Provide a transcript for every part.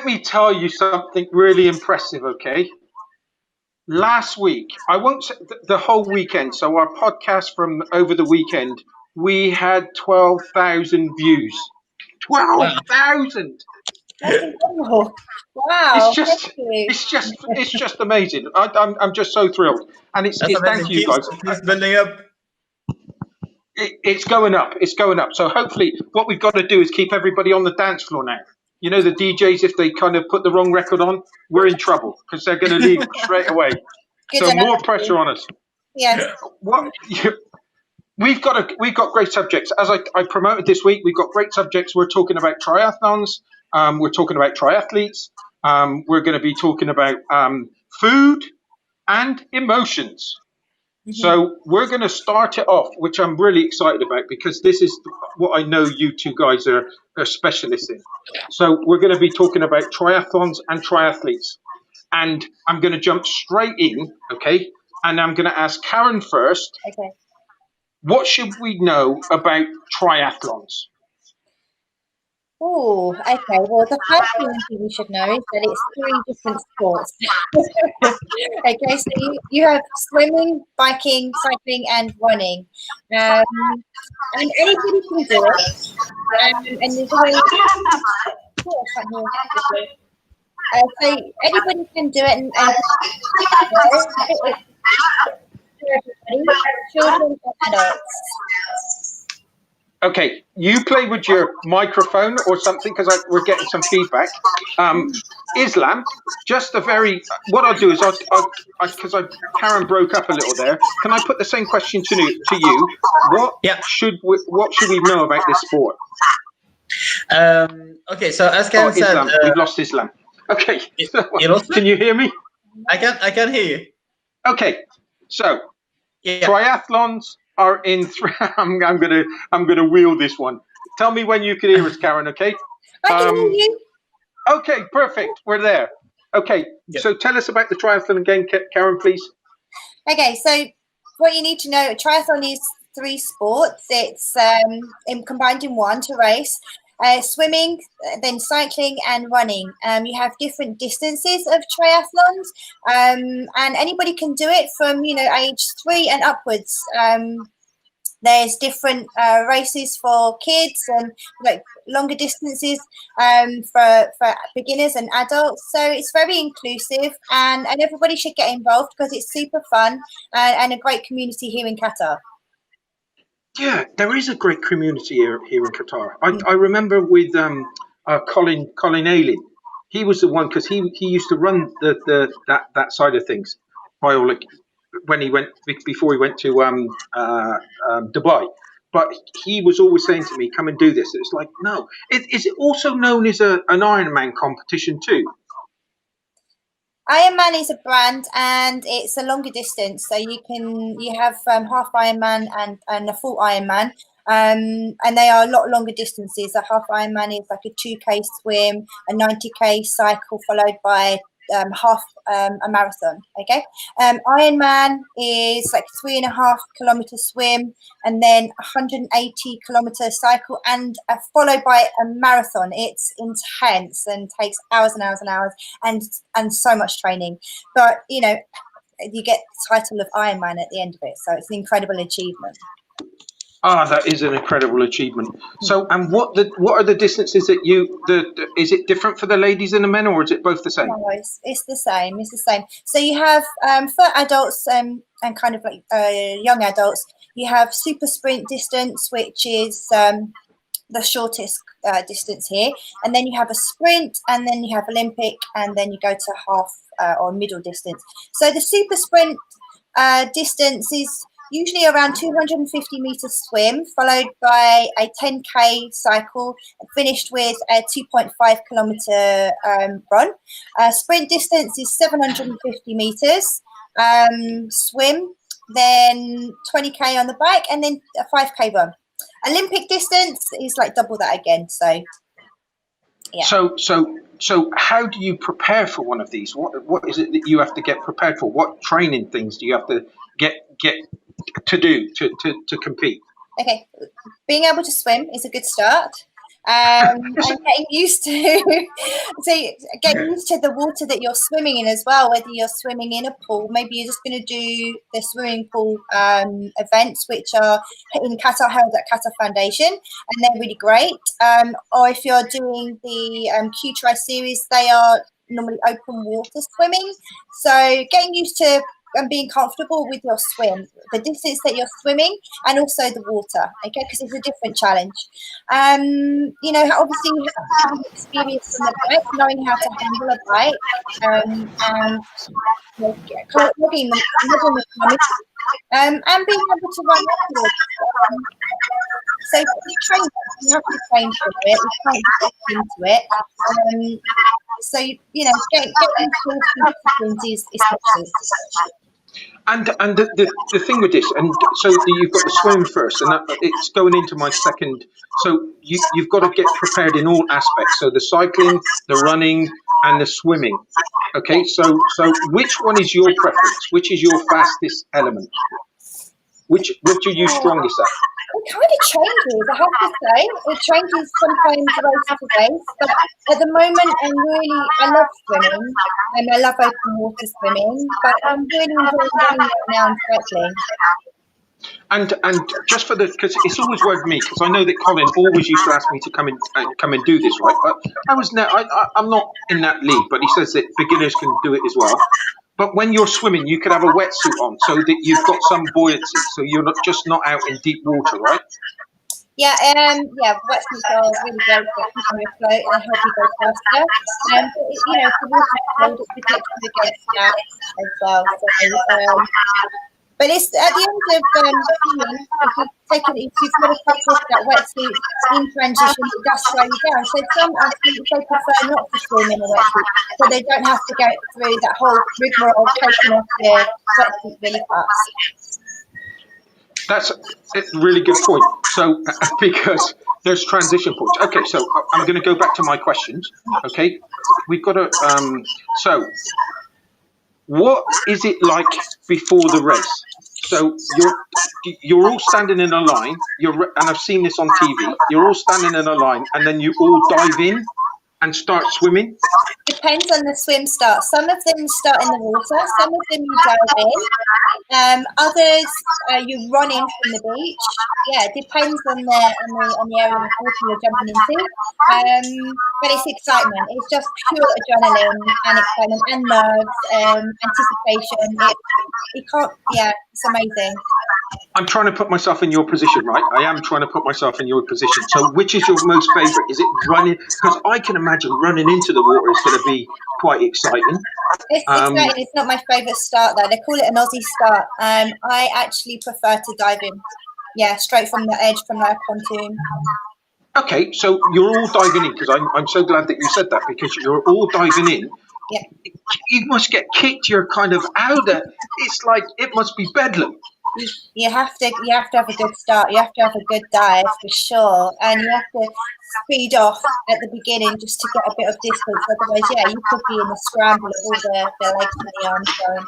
let me tell you something really impressive, okay? Last week, I won't say the whole weekend, so our podcast from over the weekend, we had 12,000 views. 12,000! That's incredible. Wow. It's just amazing. I'm just so thrilled. And it's thank you guys. Keeps building up. It's going up. It's going up. So hopefully what we've got to do is keep everybody on the dance floor now. You know, the DJs, if they kind of put the wrong record on, we're in trouble because they're going to leave straight away. So more pressure on us. Yes. We've got great subjects. As I promoted this week, we've got great subjects. We're talking about triathlons. We're talking about triathletes. We're going to be talking about food and emotions. Mm-hmm. So we're going to start it off, which I'm really excited about because this is what I know you two guys are specialists in. So we're going to be talking about triathlons and triathletes. And I'm going to jump straight in, okay? And I'm going to ask Karen first. Okay. What should we know about triathlons? Oh, okay. Well, the first thing we should know is that it's 3 different sports. Okay, so you have swimming, biking, cycling, and running. And anybody can do it. And there's always... so anybody can do it, and children and adults. Okay, you play with your microphone or something because we're getting some feedback. Islam, just what I'll do is because Karen broke up a little there. Can I put the same question to you? What should we know about this sport? Okay, so as Karen said, we've lost Islam. Okay, can you hear me? I can hear you. Okay, so triathlons are in three. I'm gonna wheel this one. Tell me when you can hear us, Karen. Okay. I can hear you. Okay, perfect. We're there. Okay, so tell us about the triathlon again, Karen, please. Okay, so what you need to know: triathlon is 3 sports. It's combined in one to race. Swimming, then cycling and running. You have different distances of triathlons, and anybody can do it from age 3 and upwards. There's different races for kids and like longer distances for beginners and adults. So it's very inclusive, and everybody should get involved because it's super fun and a great community here in Qatar. Yeah, there is a great community here in Qatar. I remember with Colin Ayling. He was the one because he used to run that side of things. Before he went to Dubai. But he was always saying to me, "Come and do this." It's like, no. Is it also known as an Ironman competition too? Ironman is a brand and it's a longer distance, so you have half Ironman and a full Ironman, and they are a lot longer distances. A half Ironman is like a 2K swim, a 90K cycle, followed by half a marathon. Okay, Ironman is like 3.5 kilometer swim, and then 180 kilometer cycle, and followed by a marathon. It's intense and takes hours and hours and hours, and so much training. But you get the title of Ironman at the end of it, so it's an incredible achievement. That is an incredible achievement. So, and what are the distances that is it different for the ladies and the men, or is it both the same? No, it's the same. It's the same. So you have for adults and kind of like young adults, you have super sprint distance, which is the shortest distance here, and then you have a sprint, and then you have Olympic, and then you go to half or middle distance. So the super sprint distance is usually around 250 meter swim, followed by a 10K cycle, finished with a 2.5 kilometer run. Sprint distance is 750 meters swim, then 20K on the bike, and then a 5K run. Olympic distance is like double that again. So, yeah. So how do you prepare for one of these? What is it that you have to get prepared for? What training things do you have to get to do to compete? Okay, being able to swim is a good start. and getting used to getting used to the water that you're swimming in as well, whether you're swimming in a pool, maybe you're just going to do the swimming pool events which are in Qatar, held at Qatar Foundation, and they're really great, or if you're doing the Q-Tri series, they are normally open water swimming, so getting used to and being comfortable with your swim, the distance that you're swimming, and also the water, okay, because it's a different challenge. You know, obviously having experience on the bike, knowing how to handle a bike, and you know, logging the and being able to run afterwards. So you have to train for it, you can't get into it. So, you know, getting into disciplines is key. And the thing with this, and so you've got the swim first, and it's going into my second. So you've got to get prepared in all aspects. So the cycling, the running, and the swimming. Okay, so which one is your preference? Which is your fastest element? Which are you strongest at? It kind of changes, I have to say. It changes sometimes race to race, but at the moment, I love swimming, and I love open water swimming, but I'm really enjoying running right now and cycling. And just for because it's always worried me, because I know that Colin always used to ask me to come and do this, right? But I'm not in that league, but he says that beginners can do it as well. But when you're swimming, you could have a wetsuit on so that you've got some buoyancy, so you're not out in deep water, right? Yeah, wetsuits are really great for keeping you afloat and help you go faster. But you know, if the water's cold, it protects you against that as well. So, but it's at the end of swimming, if you've got to take off that wetsuit in transition, it does slow you down. So some athletes, they prefer not to swim in a wetsuit, so they don't have to go through that whole rigmarole of taking off their wetsuit really fast. That's a really good point. So because there's transition points. Okay, so I'm going to go back to my questions. Okay, we've got to. So, what is it like before the race? So you're all standing in a line. And I've seen this on TV. You're all standing in a line, and then you all dive in and start swimming. Depends on the swim start. Some of them start in the water. Some of them you dive in. Others you run in from the beach. Yeah, it depends on the area of water you're jumping into. But it's excitement. It's just pure adrenaline and excitement and nerves, anticipation. It's amazing. I'm trying to put myself in your position, right? I am trying to put myself in your position. So which is your most favourite? Is it running? Because I can imagine running into the water is going to be quite exciting. It's exciting. It's not my favourite start, though. They call it an Aussie start. I actually prefer to dive in. Yeah, straight from the edge, from that pontoon. Okay, so you're all diving in, because I'm so glad that you said that, because you're all diving in. Yeah. You must get kicked. You're kind of out there. It's like it must be bedlam. You have to have a good start. You have to have a good dive for sure, and you have to speed off at the beginning just to get a bit of distance. Otherwise, you could be in the scramble of all the legs and the arms going.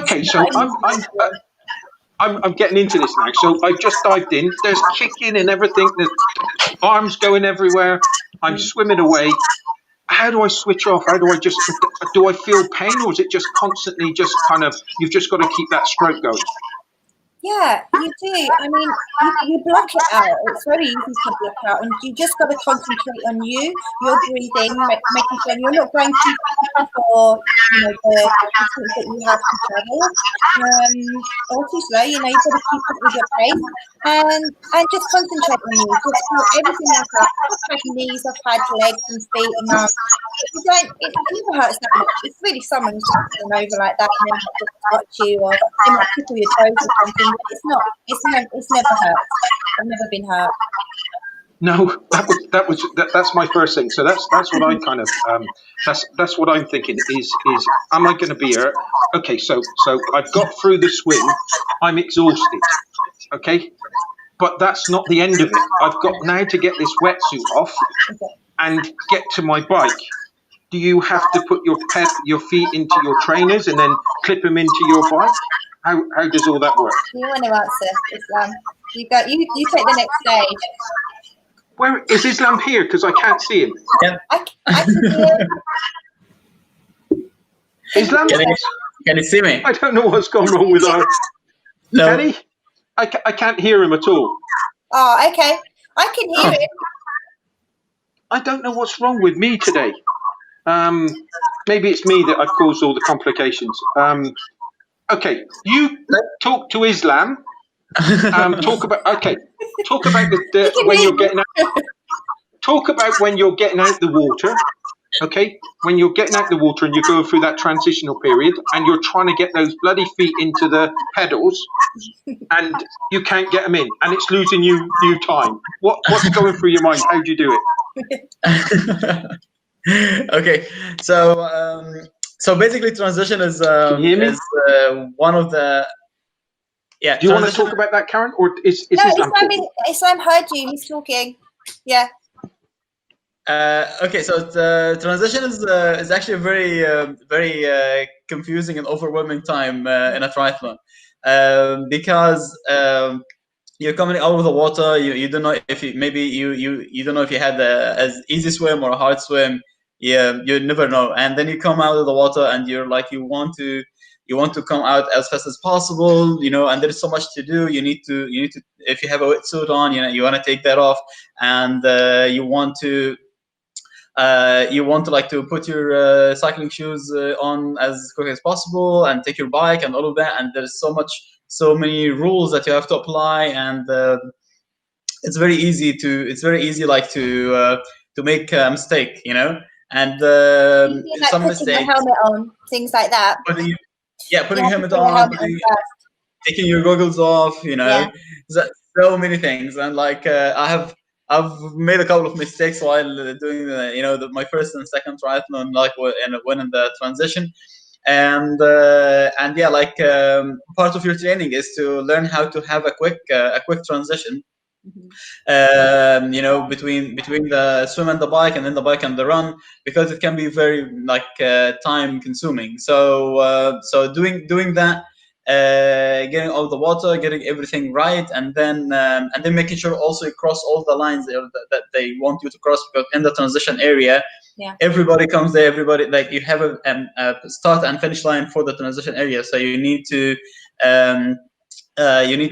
Okay, so I'm getting into this now. So I've just dived in. There's kicking and everything. There's arms going everywhere. I'm swimming away. How do I switch off? Do I feel pain, or is it just constantly just kind of, you've just got to keep that stroke going? Yeah, you do. I mean, you block it out. It's very easy to block out, and you just got to concentrate on your breathing, making sure you're not going too fast for the distance that you have to travel, or too slow. You've got to keep up with your pace, and just concentrate on you. Just feel everything else out. I've had knees, I've had legs and feet and arms. It never hurts that much. It's really someone's just gone over like that and then just touch you, or they might tickle your toes or something. It's not. It's never hurt. I've never been hurt. No, that's my first thing. So that's what I kind of that's what I'm thinking is am I going to be hurt? Okay, so I've got through the swim. I'm exhausted. Okay, but that's not the end of it. I've got now to get this wetsuit off and get to my bike. Do you have to put your feet into your trainers and then clip them into your bike? How does all that work? You want to answer, Islam? You take the next stage. Where is Islam here? Because I can't see him. I can hear him. Islam? Can you see me? I don't know what's gone wrong with our. No. Can he? I can't hear him at all. Oh, okay. I can hear him. I don't know what's wrong with me today. Maybe it's me that I've caused all the complications. Okay, you talk to Islam. Talk about the when you're getting out. Talk about when you're getting out the water. Okay, when you're getting out the water and you're going through that transitional period and you're trying to get those bloody feet into the pedals and you can't get them in and it's losing you time. What's going through your mind? How do you do it? Okay, so basically transition is one of the Do you want to talk about that, Karen, or is No, Islam talking? Islam heard you. He's talking. Yeah. Okay, so the transition is actually a very confusing and overwhelming time in a triathlon because you're coming out of the water. You don't know if you don't know if you had as easy swim or a hard swim. Yeah, you never know. And then you come out of the water and you're like you want to come out as fast as possible, and there's so much to do. You need to if you have a wetsuit on, you want to take that off, and you want to like to put your cycling shoes on as quick as possible and take your bike and all of that. And there's so many rules that you have to apply, and it's very easy like to make a mistake, and Like some putting mistakes. the helmet on, things like that. Putting your helmet on, taking your goggles off, so many things. And like I've made a couple of mistakes while doing my first and second triathlon, like when in the transition, and yeah, like part of your training is to learn how to have a quick transition. Between the swim and the bike, and then the bike and the run, because it can be very time consuming. So doing that, getting out of the water, getting everything right, and then making sure also you cross all the lines that they want you to cross, because in the transition area, everybody comes there. Everybody, like, you have a start and finish line for the transition area, so you need to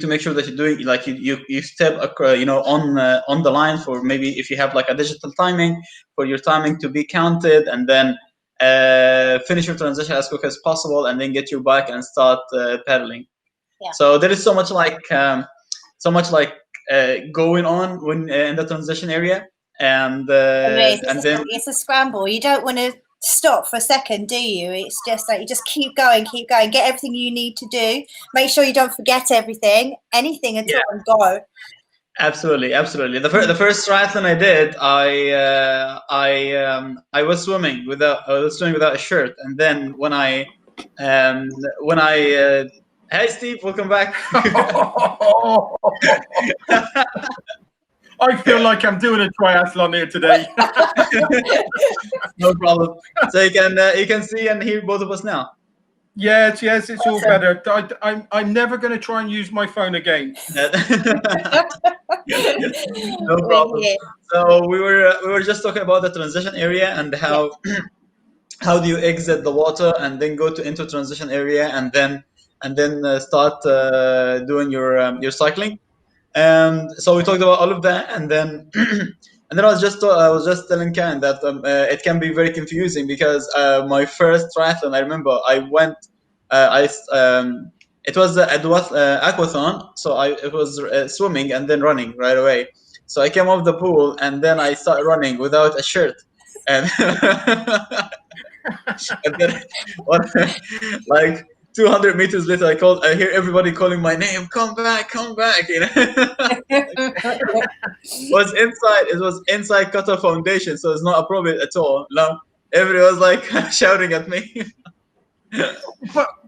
make sure that you're doing, like, you step on the line, for maybe if you have like a digital timing, for your timing to be counted, and then finish your transition as quick as possible, and then get your bike and start pedaling. So there is so much going on when in the transition area, and then it's a scramble. You don't want to stop for a second, do you? It's just like you just keep going, get everything you need to do, make sure you don't forget anything at all, and go. Absolutely. The first triathlon I did, I was swimming without a shirt, and then when I hey Steve, welcome back. I feel like I'm doing a triathlon here today. No problem. So you can see and hear both of us now. Yes, it's all better. I'm never going to try and use my phone again. No problem. So we were just talking about the transition area and how how do you exit the water and then go into transition area, and then start doing your cycling. So we talked about all of that, and then I was just telling Karen that it can be very confusing, because my first triathlon, I remember I went, it was aquathon, so it was swimming and then running right away. So I came off the pool and then I started running without a shirt, and and then like 200 meters later, I hear everybody calling my name, come back. It was inside Qatar Foundation, so it's not appropriate at all. No, everybody was like shouting at me.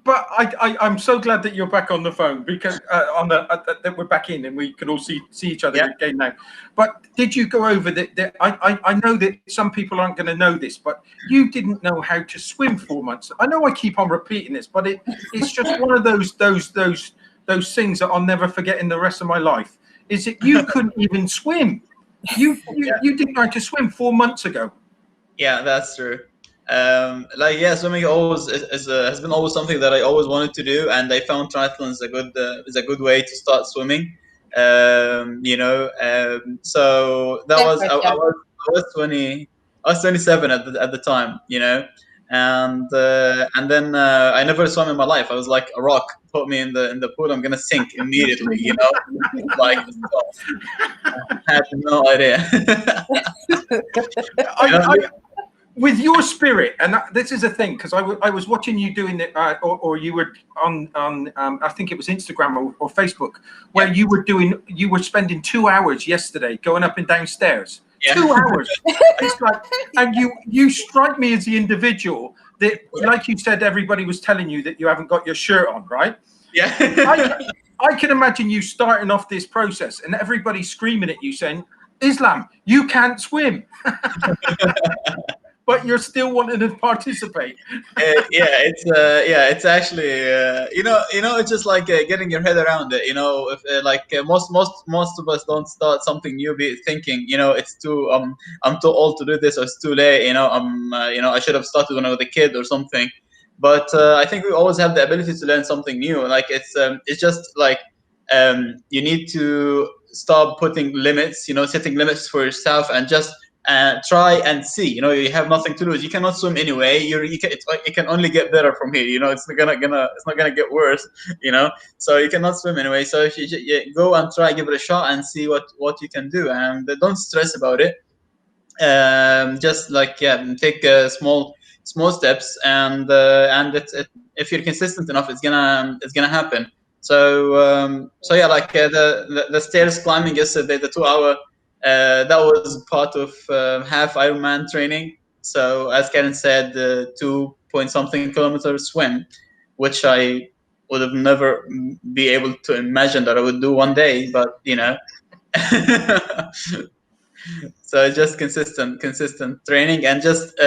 But I'm so glad that you're back on the phone, because that we're back in and we can all see each other again now. But did you go over that? I know that some people aren't going to know this, but you didn't know how to swim 4 months. I know I keep on repeating this, but it's just one of those things that I'll never forget in the rest of my life. Is that you couldn't even swim? You didn't know how to swim 4 months ago. Yeah, that's true. Swimming always has been always something that I always wanted to do, and I found triathlon is a good way to start swimming. So that was I was 20, I was 27 at the time, and then I never swam in my life. I was like a rock. Put me in the pool, I'm gonna sink immediately. Like I had no idea. With your spirit, and this is a thing, because I was watching you doing it, or you were on I think it was Instagram or Facebook, where you were spending 2 hours yesterday going up and down stairs. Yeah. 2 hours. It's like, and you strike me as the individual that, like you said, everybody was telling you that you haven't got your shirt on, right? Yeah. I can imagine you starting off this process and everybody screaming at you saying, "Islam, you can't swim." But you're still wanting to participate. It's actually it's just like getting your head around it. If most of us don't start something new thinking it's too I'm too old to do this, or it's too late. I should have started when I was a kid or something. But I think we always have the ability to learn something new. Like it's just like you need to stop putting limits. Setting limits for yourself and just. Try and see. You have nothing to lose. You cannot swim anyway. It can only get better from here. It's not gonna get worse. So you cannot swim anyway. So if you go and try, give it a shot and see what you can do, and don't stress about it. Just take small steps, and if you're consistent enough, it's gonna happen. So the stairs climbing yesterday, the 2 hour. That was part of half Ironman training. So as Karen said, 2-point-something kilometers swim, which I would have never be able to imagine that I would do one day. But so just consistent training, and just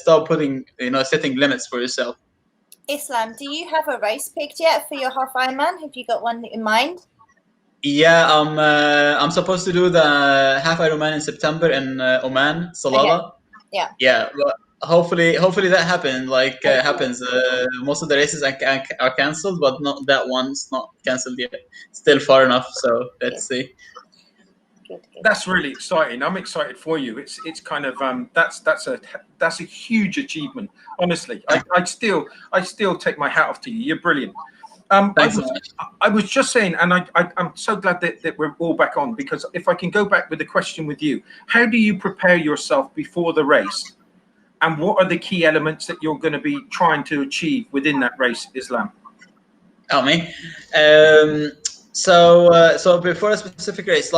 stop putting setting limits for yourself. Islam, do you have a race picked yet for your half Ironman? Have you got one in mind? Yeah, I'm supposed to do the half Ironman in September in Oman, Salalah. Okay. Yeah. Well, hopefully that happens. Most of the races are cancelled, but not that one's not cancelled yet. Still far enough, so let's see. Good. That's really exciting. I'm excited for you. It's kind of that's a huge achievement. Honestly, I still take my hat off to you. You're brilliant. I was just saying, and I'm so glad that we're all back on, because if I can go back with the question with you, how do you prepare yourself before the race, and what are the key elements that you're going to be trying to achieve within that race, Islam? Me. So before a specific race,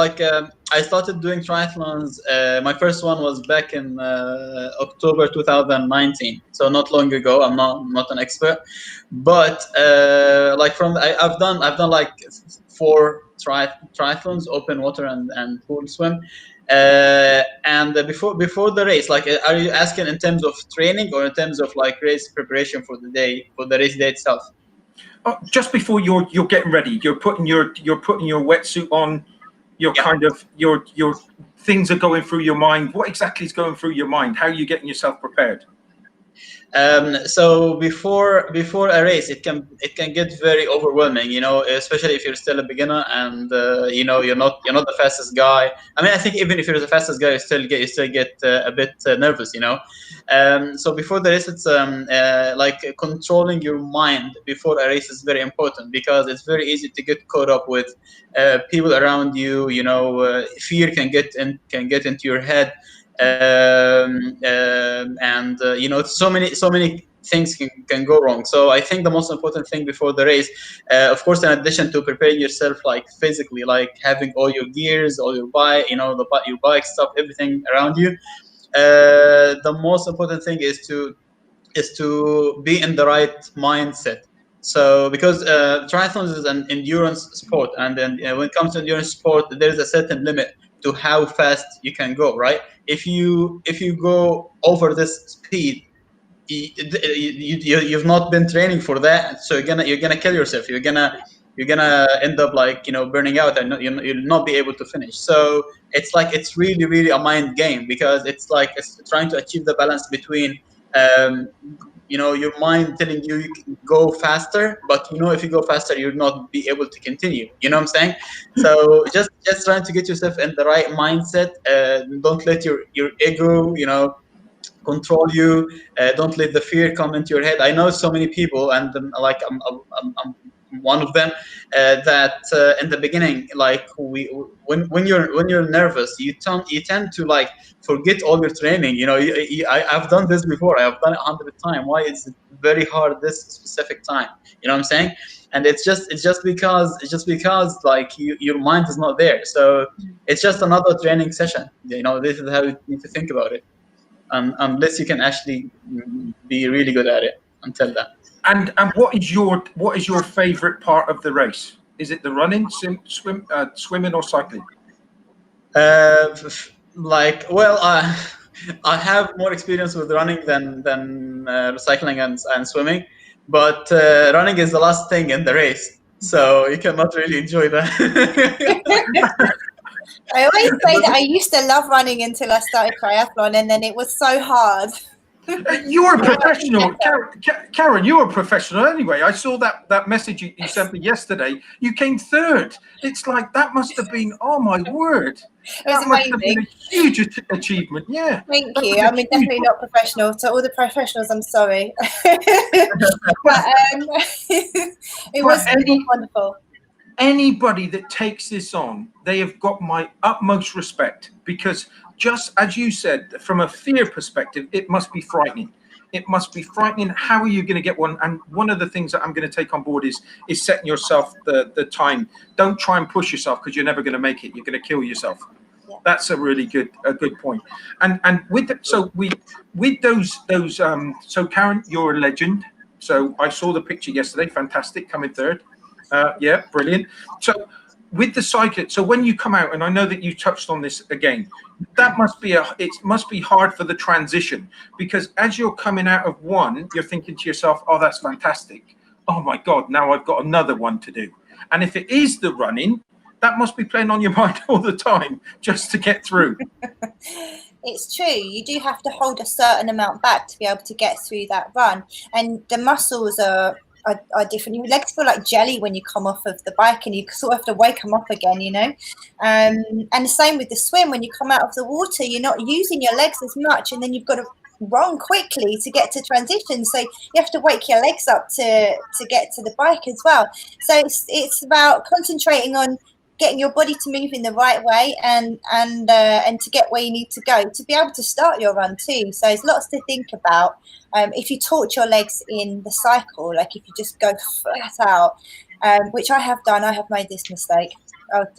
I started doing triathlons. My first one was back in October 2019, so not long ago. I'm not an expert, but I've done like 4 triathlons, open water and pool swim. And before the race, are you asking in terms of training or in terms of race preparation for the race day itself? Oh, just before you're getting ready, you're putting your wetsuit on. You're kind of your things are going through your mind. What exactly is going through your mind? How are you getting yourself prepared? So before a race, it can get very overwhelming, especially if you're still a beginner and you're not the fastest guy. I mean, I think even if you're the fastest guy, you still get a bit nervous, So before the race, it's controlling your mind before a race is very important, because it's very easy to get caught up with people around you. Fear can get into your head. So many things can go wrong. So I think the most important thing before the race, of course, in addition to preparing yourself physically, having all your gears, all your bike, your bike stuff, everything around you, the most important thing is to be in the right mindset. So because triathlons is an endurance sport, and then when it comes to endurance sport, there is a certain limit to how fast you can go, right? If you go over this speed, you've not been training for that, so you're gonna kill yourself. You're gonna you're gonna end up like, you know, burning out and you'll not be able to finish. So it's really, really a mind game, because it's like it's trying to achieve the balance between you know, your mind telling you can go faster, but you know, if you go faster, you'll not be able to continue. You know what I'm saying? So just trying to get yourself in the right mindset. Don't let your ego, you know, control you. Don't let the fear come into your head. I know so many people, and like I'm one of them, that in the beginning, like when you're nervous, you tend to like forget all your training. You know, I've done this before. I've done it 100 times. Why is it very hard this specific time? You know what I'm saying? And it's just because like your mind is not there. So it's just another training session. You know, this is how you need to think about it. Unless you can actually be really good at it until then. And what is your favorite part of the race? Is it the running, swimming, or cycling? Like, well, I have more experience with running than cycling and swimming, but running is the last thing in the race, so you cannot really enjoy that. I always say that I used to love running until I started triathlon, and then it was so hard. You're a professional, Karen. You're a professional anyway. I saw that message you sent me yesterday. You came third. It's like, that must have been, oh my word, It was that must have been amazing. a huge achievement. Yeah. Thank you. I mean, definitely not professional. To all the professionals, I'm sorry. But it was wonderful. Anybody that takes this on, they have got my utmost respect, because just as you said, from a fear perspective, it must be frightening. It must be frightening. How are you going to get one? And one of the things that I'm going to take on board is setting yourself the time. Don't try and push yourself, because you're never going to make it. You're going to kill yourself. Yeah. That's a really good point. And with those so Karen, you're a legend. So I saw the picture yesterday. Fantastic, coming third. Yeah, brilliant. So with the cycling, so when you come out, and I know that you touched on this again, that must be hard for the transition, because as you're coming out of one, you're thinking to yourself, oh, that's fantastic. Oh my God, now I've got another one to do. And if it is the running, that must be playing on your mind all the time just to get through. It's true. You do have to hold a certain amount back to be able to get through that run. And the muscles are different. Your legs feel like jelly when you come off of the bike, and you sort of have to wake them up again, you know. And the same with the swim. When you come out of the water, you're not using your legs as much, and then you've got to run quickly to get to transition. So you have to wake your legs up to get to the bike as well. So it's about concentrating on getting your body to move in the right way, and to get where you need to go to be able to start your run too. So there's lots to think about. If you torch your legs in the cycle, like if you just go flat out, which I have done, I have made this mistake.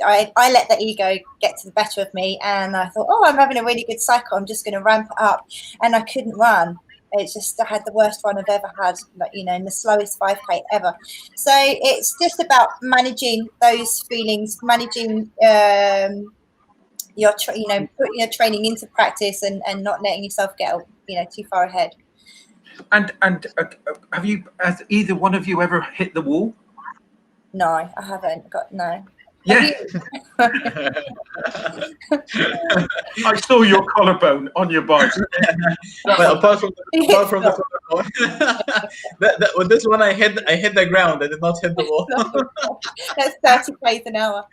I let the ego get to the better of me, and I thought, oh, I'm having a really good cycle, I'm just going to ramp it up, and I couldn't run. It's just, I had the worst run I've ever had, like, you know, in the slowest 5K ever. So it's just about managing those feelings, managing putting your training into practice, and not letting yourself get, you know, too far ahead. And has either one of you ever hit the wall? No, I haven't no. Yeah. I saw your collarbone on your bike. Well, apart from the collarbone, with this one, I hit the ground. I did not hit the wall. That's 30 km an hour.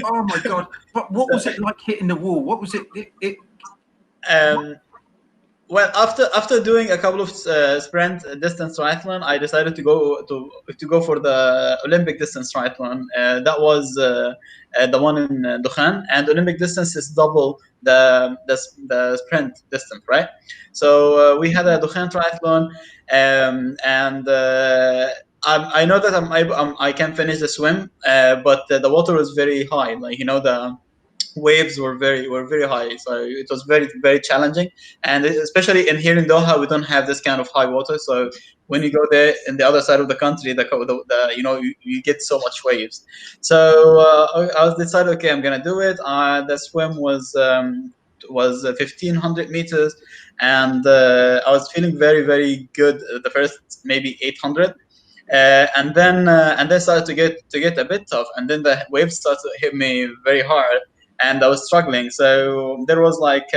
Oh my God! But what was it like hitting the wall? What was it? Well, after doing a couple of sprint distance triathlon, I decided to go for the Olympic distance triathlon. That was the one in Dukhan, and Olympic distance is double the sprint distance, right? So we had a Dukhan triathlon, and I know that I can finish the swim, but the water was very high. Like, you know, the waves were very high, so it was very, very challenging. And especially here in Doha, we don't have this kind of high water. So when you go there in the other side of the country, you know, you get so much waves. So I decided, okay, I'm gonna do it. The swim was 1,500 meters, and I was feeling very, very good the first maybe 800. and then started to get a bit tough, and then the waves started to hit me very hard, and I was struggling. So there was like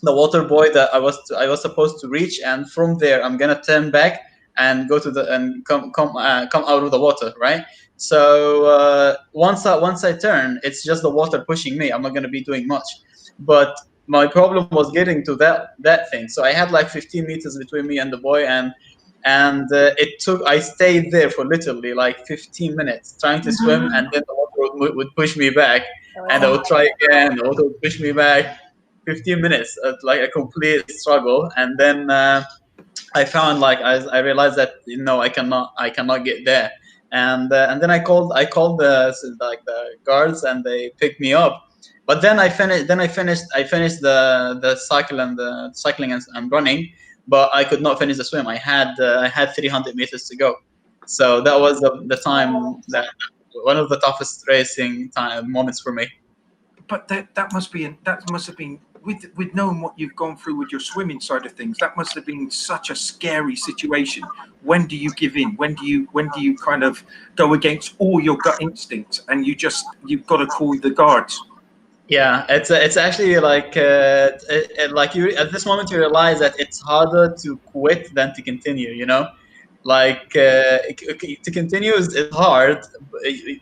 the water buoy that I was supposed to reach, and from there I'm gonna turn back and go to the and come out of the water, right? So once I turn, it's just the water pushing me. I'm not gonna be doing much, but my problem was getting to that thing. So I had like 15 meters between me and the buoy, and I stayed there for literally like 15 minutes trying to swim, and then the water would push me back, and I would try again, the water would push me back. 15 minutes, like a complete struggle, and then I found like I realized that I cannot get there, and then I called the guards, and they picked me up. But then I finished the cycling and running, but I could not finish the swim. I had 300 meters to go, so that was the time that one of the toughest racing moments for me. But that must have been with knowing what you've gone through with your swimming side of things. That must have been such a scary situation. When do you give in? When do you kind of go against all your gut instincts, and you've got to call the guards? Yeah, it's actually like you at this moment you realize that it's harder to quit than to continue. Like to continue is hard,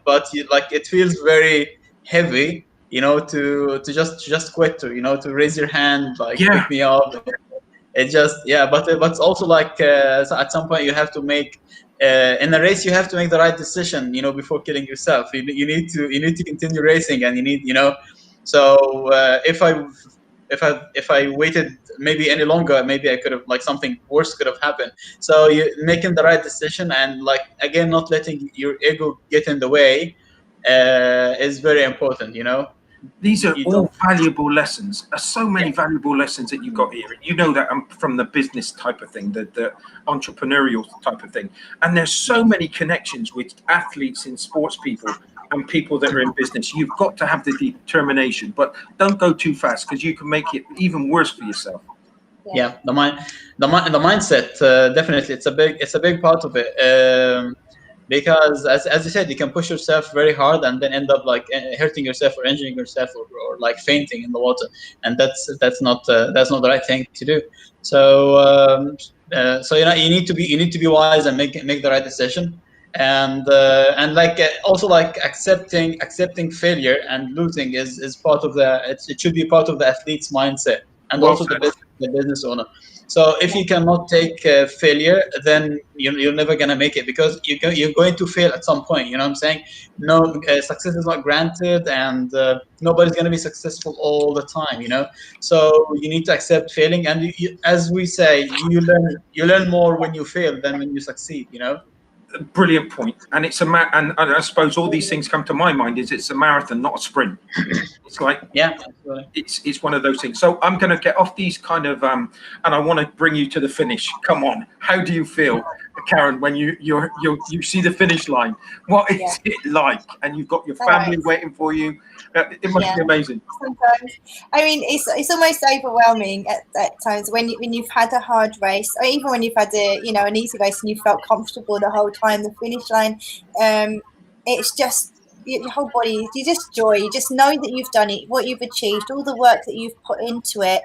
but it feels very heavy. To just quit, to raise your hand, like pick me up. It just but it's also like so at some point you have to make in a race you have to make the right decision, before killing yourself. You need to continue racing, and you need so if I waited maybe any longer, maybe I could have something worse could have happened. So you making the right decision, and again not letting your ego get in the way is very important. These are all valuable lessons. So many valuable lessons that you got here. You know that I'm from the business type of thing, the entrepreneurial type of thing. And there's so many connections with athletes and sports people and people that are in business. You've got to have the determination, but don't go too fast, because you can make it even worse for yourself. Yeah, the mindset, definitely, it's a big part of it. Because as you said, you can push yourself very hard and then end up hurting yourself or injuring yourself or fainting in the water, and that's not the right thing to do. So you need to be wise and make the right decision, and also accepting failure and losing is part of it should be part of the athlete's mindset, and also the business owner. So if you cannot take failure, then you're never gonna make it, because you're going to fail at some point. You know what I'm saying? No, success is not granted, and nobody's gonna be successful all the time. So you need to accept failing, and as we say, you learn more when you fail than when you succeed. Brilliant point. And it's and I suppose all these things come to my mind is it's a marathon, not a sprint. It's like it's one of those things. So I'm going to get off these kind of and I want to bring you to the finish. Come on, how do you feel, Karen, when you see the finish line? What is it like? And you've got your family waiting for you. It must be amazing. Sometimes, I mean, it's almost overwhelming at times when you've had a hard race, or even when you've had an easy race and you felt comfortable the whole time. The finish line, it's just your whole body. You just joy. You just know that you've done it, what you've achieved, all the work that you've put into it.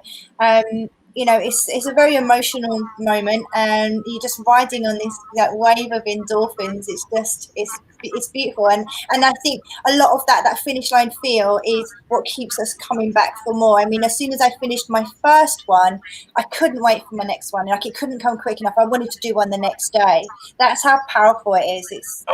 It's a very emotional moment, and you're just riding on that wave of endorphins. It's beautiful, and I think a lot of that finish line feel is what keeps us coming back for more. I mean, as soon as I finished my first one, I couldn't wait for my next one. It couldn't come quick enough. I wanted to do one the next day. That's how powerful it is. It's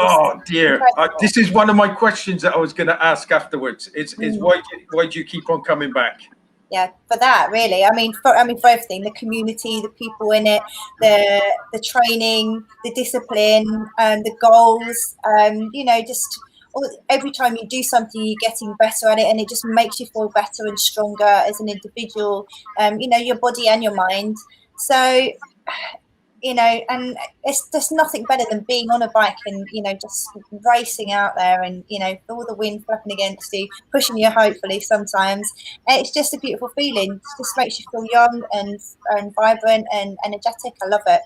dear, this is one of my questions that I was going to ask afterwards. Is why do you keep on coming back? Yeah, for that, really. I mean, for everything, the community, the people in it, the training, the discipline, the goals. Just every time you do something, you're getting better at it, and it just makes you feel better and stronger as an individual. Your body and your mind. So, and there's nothing better than being on a bike and just racing out there, and all the wind flapping against you, pushing you hopefully sometimes. It's just a beautiful feeling. It just makes you feel young and vibrant and energetic. I love it.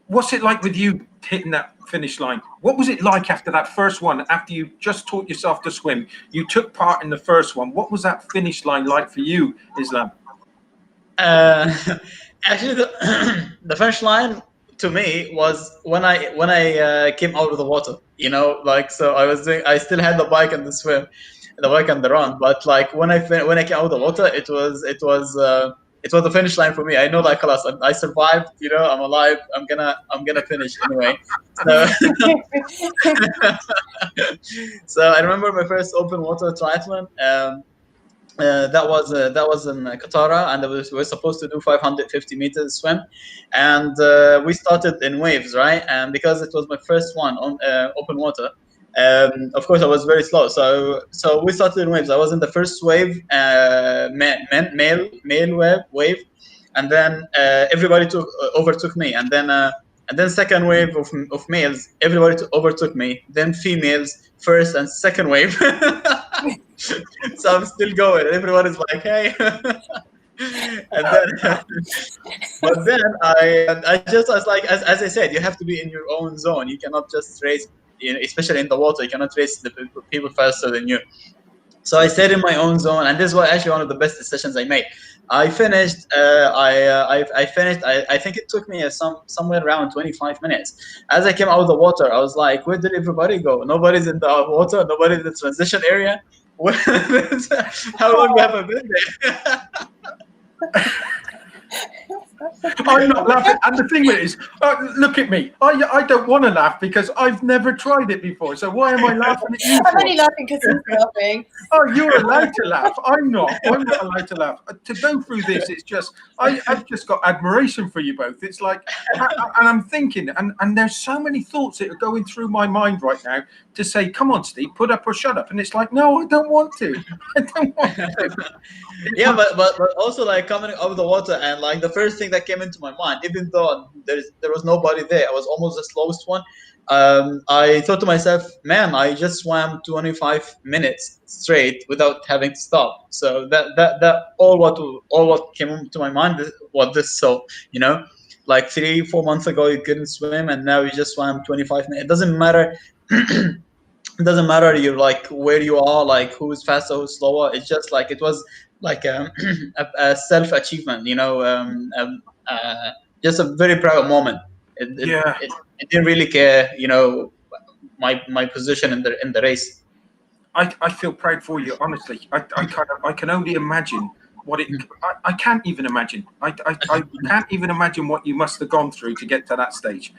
what's it like with you hitting that finish line? What was it like after that first one? After you just taught yourself to swim, you took part in the first one. What was that finish line like for you, Islam? Actually, the finish line to me was when I came out of the water. You know, like, so I still had the bike and the bike and the run. But like when I came out of the water, it was the finish line for me. I know, like, I survived. You know, I'm alive. I'm gonna finish anyway. So, so I remember my first open water triathlon. That was in Qatar, and we were supposed to do 550 meters swim, and we started in waves, right? And because it was my first one on open water, of course I was very slow. So we started in waves. I was in the first wave, male wave, and then everybody overtook me, and then second wave of males, everybody overtook me. Then females, first and second wave. So I'm still going, and everyone is like, "Hey!" And then, but then I was like, as I said, you have to be in your own zone. You cannot just race, you know, especially in the water. You cannot race the people faster than you. So I stayed in my own zone, and this was actually one of the best decisions I made. I finished. I finished. I think it took me somewhere around 25 minutes. As I came out of the water, I was like, "Where did everybody go? Nobody's in the water. Nobody's in the transition area. How long have I been there?" I'm not laughing, and the thing is, look at me. I don't want to laugh because I've never tried it before. So why am I laughing at you? I'm only laughing because he's laughing. Oh, you're allowed to laugh. I'm not allowed to laugh. To go through this, it's just I've just got admiration for you both. It's like, and I'm thinking, and there's so many thoughts that are going through my mind right now to say, "Come on, Steve, put up or shut up." And it's like, no, I don't want to. I don't want to. Yeah, but also, like, coming out of the water, and like the first thing that came into my mind, even though there was nobody there, I was almost the slowest one. I thought to myself, man, I just swam 25 minutes straight without having to stop. So that all what came to my mind was this. So, you know, like 3-4 months ago you couldn't swim, and now you just swam 25 minutes. It doesn't matter. It doesn't matter you like where you are, like who's faster, who's slower. It's just like it was like a self achievement, you know, just a very proud moment. It didn't really care, you know, my position in the race. I feel proud for you, honestly. I can only imagine what it. I can't even imagine. I can't even imagine what you must have gone through to get to that stage.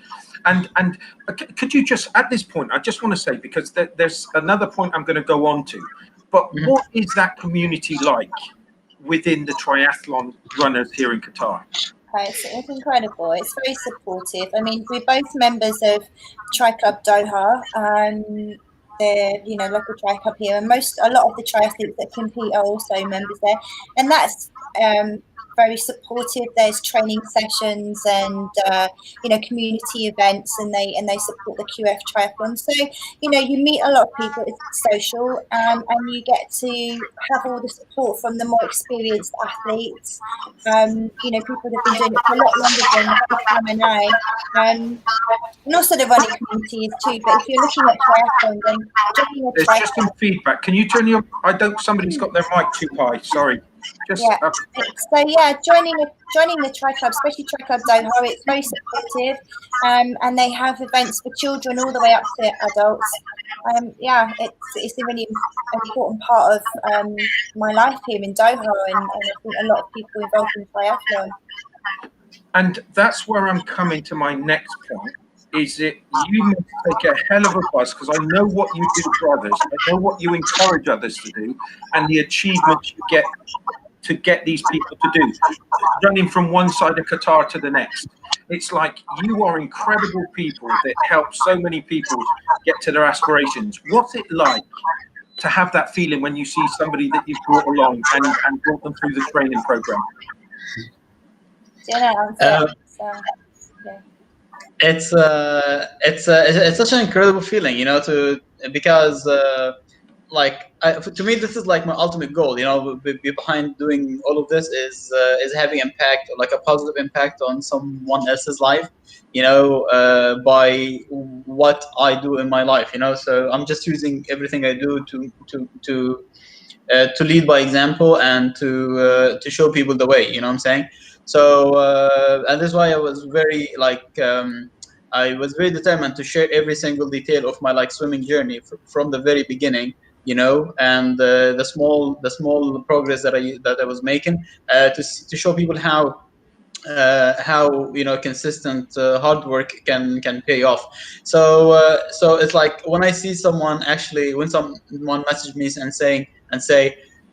And could you just, at this point, I just want to say, because there's another point I'm going to go on to, but what is that community like within the triathlon runners here in Qatar? It's incredible. It's very supportive. I mean, we're both members of Tri Club Doha. They're, you know, local tri club here, and a lot of the triathletes that compete are also members there, and that's very supportive. There's training sessions and you know, community events, and they support the QF triathlon. So, you know, you meet a lot of people. It's social, and you get to have all the support from the more experienced athletes. You know, people that have been doing it for a lot longer than Sam and I. And also the running communities too. But if you're looking at triathlon, then joining a There's triathlon. just some feedback. Can you turn your? Somebody's got their mic too high. Sorry. Just, yeah. So yeah, joining the Tri Club, especially Tri Club Doha, it's very supportive, and they have events for children all the way up to adults. Yeah, it's a really important part of my life here in Doha, and I think a lot of people involved in triathlon. And that's where I'm coming to my next point. Is that you must take a hell of a buzz, because I know what you do for others, I know what you encourage others to do, and the achievements you get to get these people to do, running from one side of Qatar to the next. It's like you are incredible people that help so many people get to their aspirations. What's it like to have that feeling when you see somebody that you've brought along and brought them through the training program? It's such an incredible feeling, you know, because to me, this is like my ultimate goal. You know, behind doing all of this is having impact, like a positive impact on someone else's life. You know, by what I do in my life. You know, so I'm just using everything I do to lead by example and to show people the way. You know what I'm saying? So and that's why I was very I was very determined to share every single detail of my swimming journey from the very beginning, you know, and the small progress that I was making, to show people how you know, consistent hard work can pay off. So it's like when I see someone, actually when someone message me and say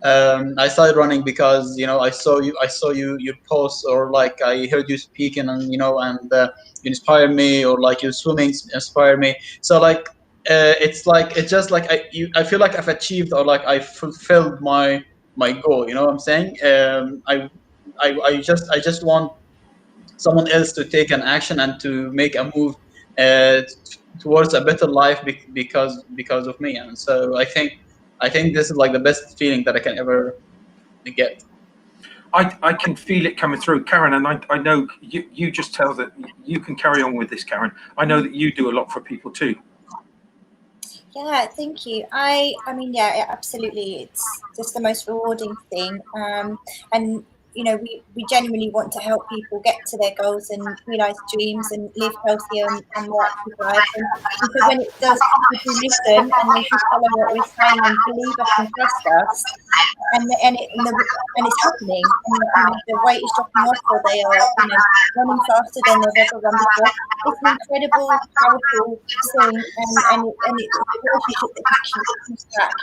I started running because, you know, I saw you post, or like I heard you speaking, and you know, and you inspire me, or like your swimming inspire me. So it's just like I feel like I've achieved, or like I fulfilled my goal. You know what I'm saying? I just want someone else to take an action and to make a move towards a better life because of me. And so I think this is like the best feeling that I can ever get. I can feel it coming through, Karen, and I know you just tell that you can carry on with this, Karen. I know that you do a lot for people too. Yeah, thank you. I mean, yeah, absolutely. It's just the most rewarding thing. And you know, we genuinely want to help people get to their goals and realize dreams and live healthier and more active lives. And so when it does, people do listen and they do follow what we're saying and believe us and trust us, and it's happening. And the weight is dropping off, or they are, you know, running faster than they've ever run before. It's an incredible, powerful thing, and it's a relationship that just keeps back.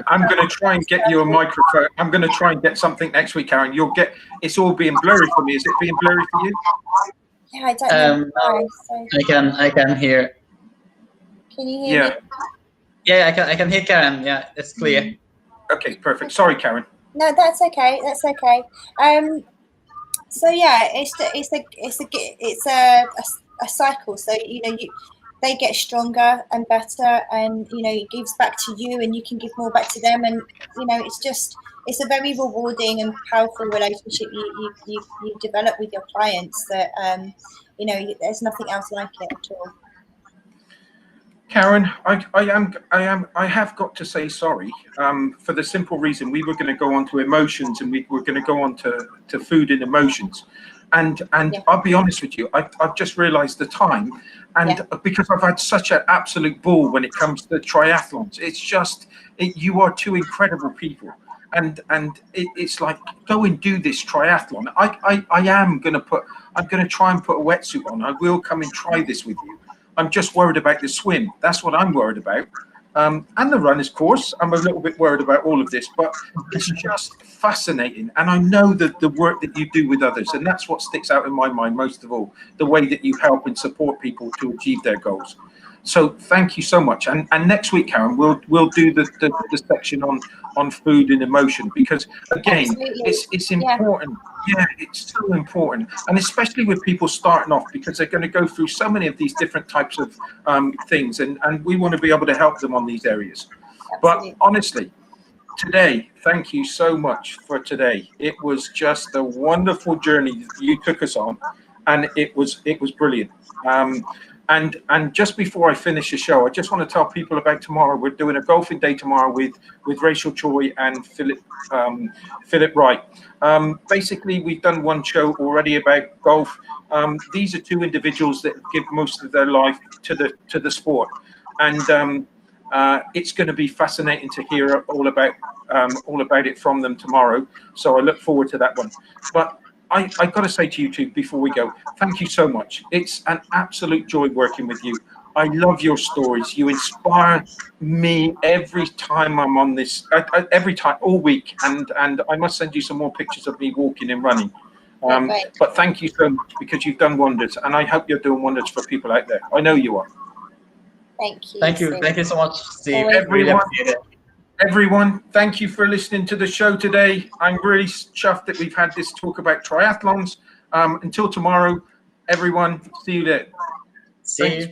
I'm gonna try and get you a microphone. I'm gonna try and get something next week, Karen. You'll get. It's all being blurry for me. Is it being blurry for you? Yeah, I don't know why. So. I can hear. Can you hear me? Yeah, I can hear Karen. Yeah, it's clear. Okay, perfect. Sorry, Karen. No, that's okay. That's okay. So yeah, it's a cycle. So you know, they get stronger and better, and you know, it gives back to you, and you can give more back to them, and you know, it's a very rewarding and powerful relationship you develop with your clients that you know, there's nothing else like it at all. Karen, I have got to say sorry, for the simple reason we were going to go on to emotions, and we were going to go on to food and emotions, and yeah. I'll be honest with you, I've just realised the time, and because I've had such an absolute ball when it comes to triathlons. It's just you are two incredible people, and it's like, go and do this triathlon. I'm going to try and put a wetsuit on. I will come and try this with you. I'm just worried about the swim. That's what I'm worried about. And the runners course. I'm a little bit worried about all of this, but it's just fascinating. And I know that the work that you do with others, and that's what sticks out in my mind most of all, the way that you help and support people to achieve their goals. So thank you so much. And next week, Karen, we'll do the section on food and emotion, because again, it's important. Yeah, it's so important, and especially with people starting off, because they're going to go through so many of these different types of things, and we want to be able to help them on these areas. Absolutely. But honestly, today, thank you so much for today. It was just a wonderful journey you took us on, and it was brilliant. And just before I finish the show, I just want to tell people about tomorrow. We're doing a golfing day tomorrow with Rachel Choi and Philip Wright. Basically, we've done one show already about golf. These are two individuals that give most of their life to the sport, and it's going to be fascinating to hear all about it from them tomorrow. So I look forward to that one. But I got to say to you two before we go, thank you so much. It's an absolute joy working with you. I love your stories. You inspire me every time I'm on this, every time, all week. And I must send you some more pictures of me walking and running. But thank you so much, because you've done wonders. And I hope you're doing wonders for people out there. I know you are. Thank you. Thank you so much, Steve. Everyone, thank you for listening to the show today. I'm really chuffed that we've had this talk about triathlons. Until tomorrow, everyone, see you there. See you.